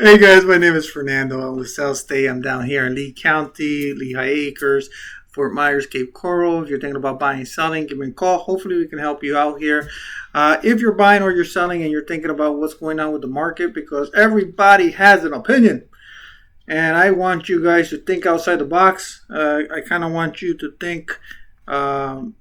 Hey guys, my name is Fernando. I'm with South State. I'm down here in Lee County, Lehigh Acres, Fort Myers, Cape Coral. If you're thinking about buying and selling, give me a call. Hopefully, we can help you out here. If you're buying or you're selling and you're thinking about what's going on with the market, because everybody has an opinion, and I want you guys to think outside the box. I kind of want you to think. Um,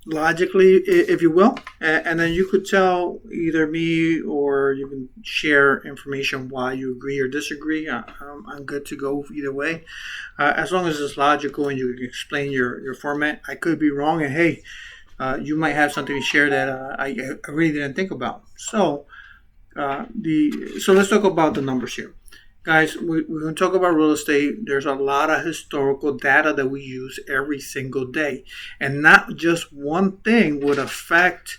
Logically, if you will, and then you could tell either me or you can share information why you agree or disagree. I'm good to go either way, as long as it's logical and you can explain your format. I could be wrong, and hey, you might have something to share that I really didn't think about. So let's talk about the numbers here. Guys, we're going to talk about real estate. There's a lot of historical data that we use every single day. And not just one thing would affect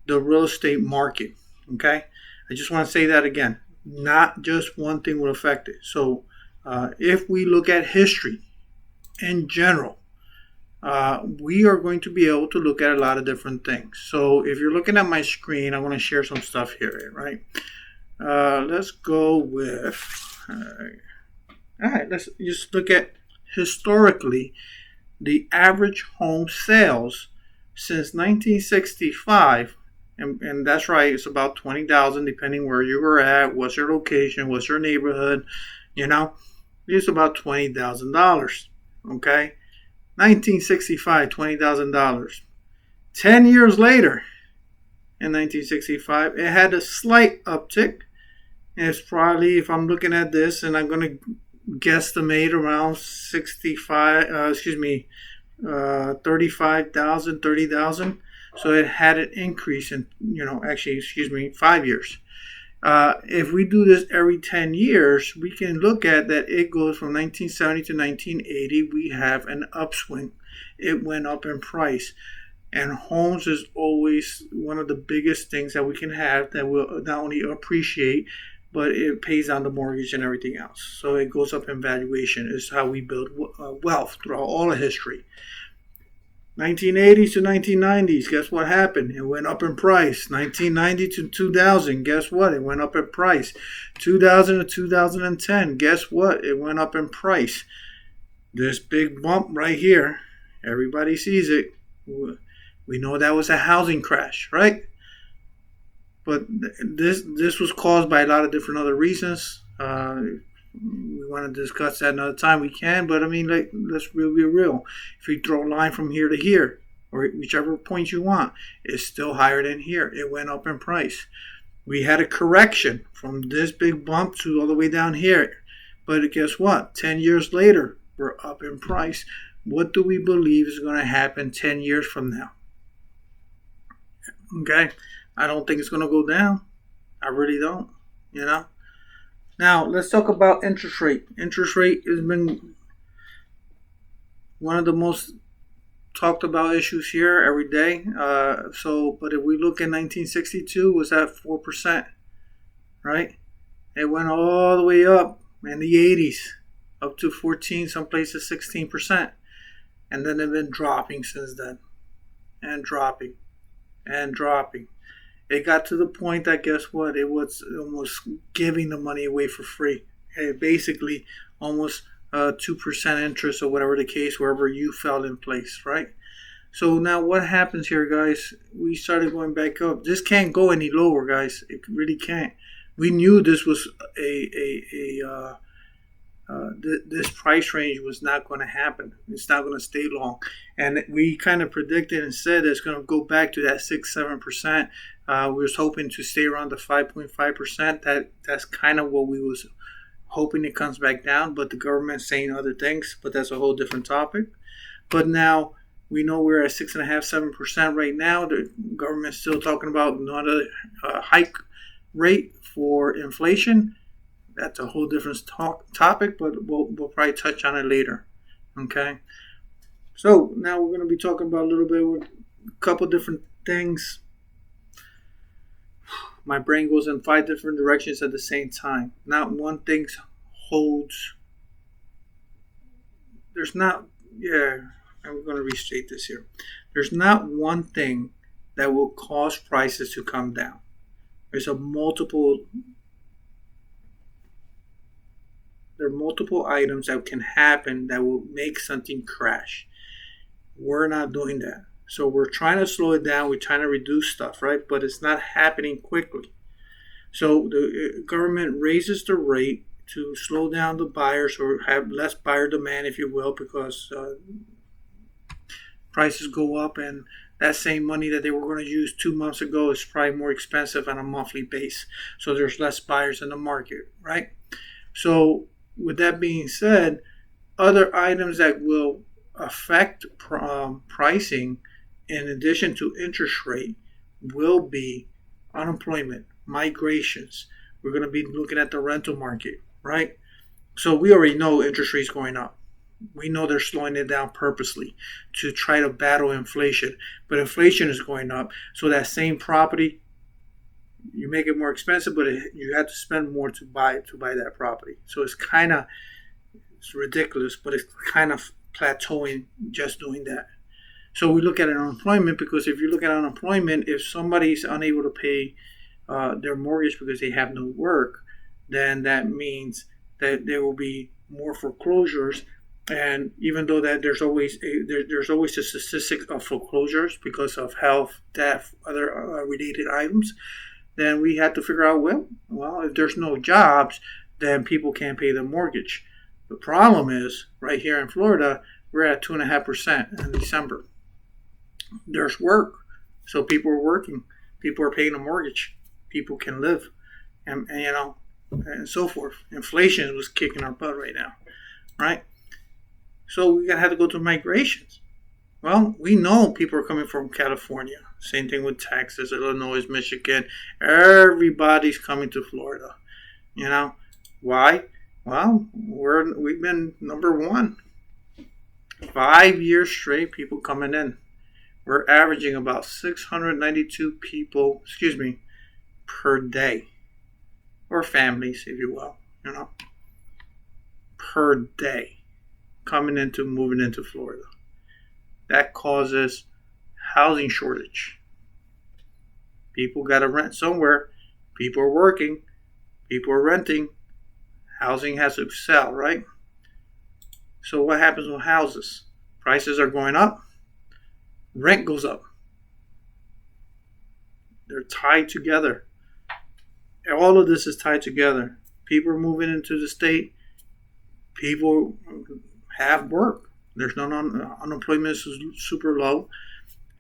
the real estate market. Okay? I just want to say that again. Not just one thing would affect it. So if we look at history in general, we are going to be able to look at a lot of different things. So if you're looking at my screen, I want to share some stuff here, right? Let's go with... All right, let's just look at historically the average home sales since 1965, and that's right, it's about 20,000 depending where you were at, what's your location, what's your neighborhood, it's about $20,000. Okay, 1965, $20,000. 10 years later, in 1965, it had a slight uptick. It's probably, if I'm looking at this, and I'm going to guesstimate around 35,000, 30,000. So it had an increase in, 5 years. If we do this every 10 years, we can look at that it goes from 1970 to 1980. We have an upswing. It went up in price. And homes is always one of the biggest things that we can have that will not only appreciate, but it pays on the mortgage and everything else. So it goes up in valuation. It's how we build wealth throughout all of history. 1980s to 1990s, guess what happened? It went up in price. 1990 to 2000, guess what? It went up in price. 2000 to 2010, guess what? It went up in price. This big bump right here, everybody sees it. We know that was a housing crash, right? But this was caused by a lot of different other reasons. We want to discuss that another time. We can, but I mean, let's really be real. If you throw a line from here to here, or whichever point you want, it's still higher than here. It went up in price. We had a correction from this big bump to all the way down here. But guess what? 10 years later, we're up in price. What do we believe is going to happen 10 years from now? Okay? I don't think it's going to go down. I really don't, Now, let's talk about interest rate. Interest rate has been one of the most talked about issues here every day. But if we look at 1962, it was at 4%, right? It went all the way up in the 80s, up to 14, some places 16%. And then they've been dropping since then, and dropping, and dropping. It got to the point that, guess what? It was almost giving the money away for free. Basically, almost 2% interest or whatever the case, wherever you fell in place, right? So now what happens here, guys? We started going back up. This can't go any lower, guys. It really can't. We knew this was this price range was not going to happen. It's not going to stay long. And we kind of predicted and said it's going to go back to that 6-7%. We was hoping to stay around the 5.5%. That's kind of what we was hoping it comes back down, but the government's saying other things, but that's a whole different topic. But now we know we're at 6.5-7% right now. The government's still talking about another hike rate for inflation. That's a whole different topic, but we'll probably touch on it later. Okay. So now we're going to be talking about a little bit with a couple different things. My brain goes in 5 different directions at the same time. Not one thing holds. There's not. Yeah, I'm going to restate this here. There's not one thing that will cause prices to come down. There's a multiple There are multiple items that can happen that will make something crash. We're not doing that. So we're trying to slow it down. We're trying to reduce stuff, right? But it's not happening quickly. So the government raises the rate to slow down the buyers or have less buyer demand, if you will, because prices go up, and that same money that they were going to use 2 months ago is probably more expensive on a monthly base. So there's less buyers in the market, right? So with that being said, other items that will affect pricing in addition to interest rate will be unemployment, migrations. We're going to be looking at the rental market, right? So we already know interest rates going up. We know they're slowing it down purposely to try to battle inflation, but inflation is going up. So that same property, you make it more expensive, but you have to spend more to buy that property. So it's ridiculous, but it's kind of plateauing just doing that. So we look at unemployment, because if you look at unemployment, if somebody's unable to pay their mortgage because they have no work, then that means that there will be more foreclosures. And even though that there's always a statistic of foreclosures because of health, death, other related items, then we have to figure out, well, if there's no jobs, then people can't pay their mortgage. The problem is, right here in Florida, we're at 2.5% in December. There's work, so people are working. People are paying a mortgage. People can live, and so forth. Inflation was kicking our butt right now, right? So we're gonna have to go through migrations. Well, we know people are coming from California. Same thing with Texas, Illinois, Michigan. Everybody's coming to Florida. Why? Well, we've been number one. 5 years straight, people coming in. We're averaging about 692 people, per day, or families, if you will, per day moving into Florida. That causes housing shortage. People got to rent somewhere. People are working. People are renting. Housing has to sell, right? So what happens with houses? Prices are going up. Rent goes up. They're tied together. All of this is tied together. People are moving into the state. People have work. There's no unemployment is super low.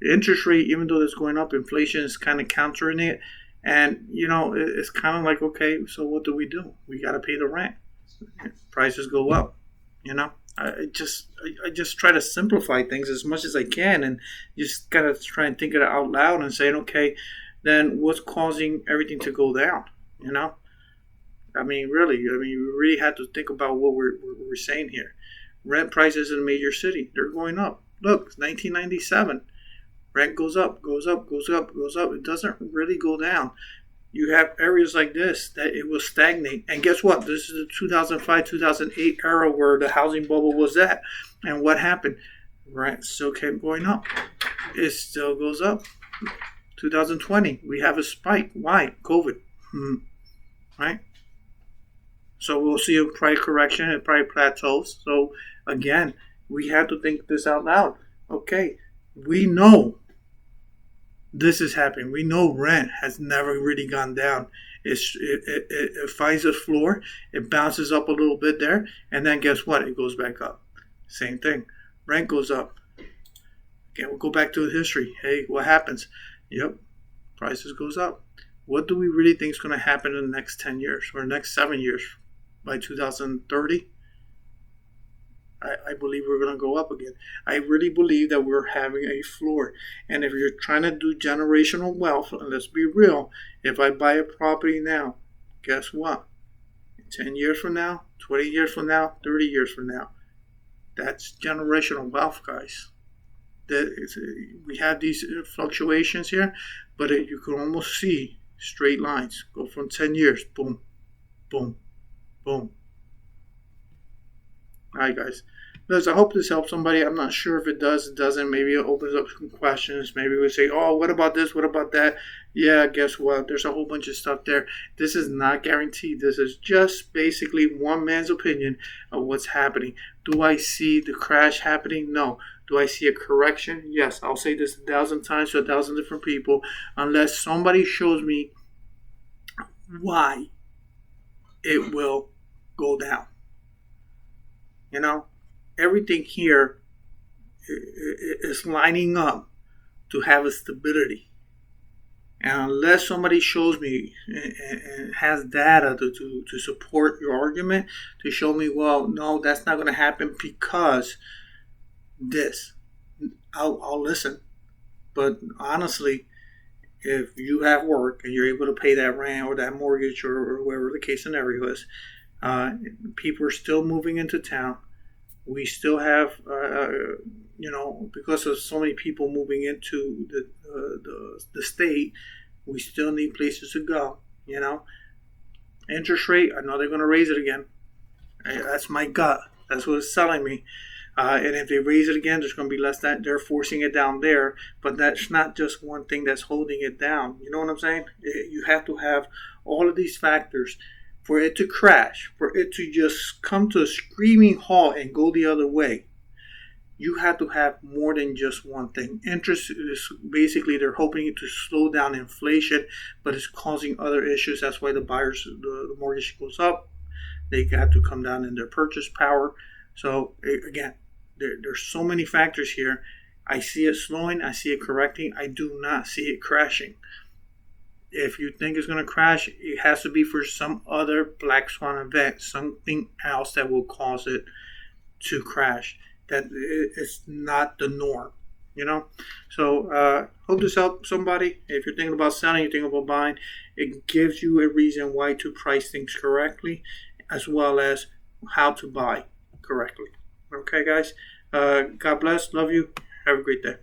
The interest rate, even though it's going up, inflation is kind of countering it. And, it's kind of like, okay, so what do? We got to pay the rent. Prices go up, I just try to simplify things as much as I can, and just gotta try and think it out loud and saying, okay, then what's causing everything to go down? Really, we really have to think about what we're saying here. Rent prices in a major city, they're going up. Look, it's 1997. Rent goes up, goes up, goes up, goes up. It doesn't really go down. You have areas like this that it will stagnate. And guess what? This is the 2005, 2008 era where the housing bubble was at. And what happened? Rent still kept going up. It still goes up. 2020, we have a spike. Why? COVID. Right? So we'll see a price correction. It probably plateaus. So again, we have to think this out loud. Okay, we know this is happening. We know rent has never really gone down. It finds a floor, it bounces up a little bit there, and then guess what? It goes back up. Same thing. Rent goes up. Okay, we'll go back to the history. Hey, what happens? Yep, prices goes up. What do we really think is going to happen in the next 10 years or next 7 years? By 2030? I believe we're going to go up again. I really believe that we're having a floor. And if you're trying to do generational wealth, and let's be real, if I buy a property now, guess what? 10 years from now, 20 years from now, 30 years from now, that's generational wealth, guys. We have these fluctuations here, but you can almost see straight lines. Go from 10 years, boom, boom, boom. All right, guys. Liz, I hope this helps somebody. I'm not sure if it does, it doesn't. Maybe it opens up some questions. Maybe we say, oh, what about this? What about that? Yeah, guess what? There's a whole bunch of stuff there. This is not guaranteed. This is just basically one man's opinion of what's happening. Do I see the crash happening? No. Do I see a correction? Yes. I'll say this 1,000 times to 1,000 different people. Unless somebody shows me why it will go down. You know, everything here is lining up to have a stability. And unless somebody shows me and has data to support your argument, to show me, well, no, that's not going to happen because this, I'll listen. But honestly, if you have work and you're able to pay that rent or that mortgage or whatever the case scenario is, people are still moving into town. We still have, because of so many people moving into the state, we still need places to go. Interest rate, I know they're going to raise it again. That's my gut. That's what it's telling me. And if they raise it again, there's going to be less that they're forcing it down there. But that's not just one thing that's holding it down. You know what I'm saying? You have to have all of these factors for it to crash, for it to just come to a screaming halt and go the other way. You have to have more than just one thing. Interest is basically they're hoping to slow down inflation, but it's causing other issues. That's why the mortgage goes up. They have to come down in their purchase power. So again, there's so many factors here. I see it slowing. I see it correcting. I do not see it crashing. If you think it's going to crash, it has to be for some other black swan event, something else that will cause it to crash. That it's not the norm, So hope this helps somebody. If you're thinking about selling, you're thinking about buying, it gives you a reason why to price things correctly, as well as how to buy correctly. Okay, guys. God bless. Love you. Have a great day.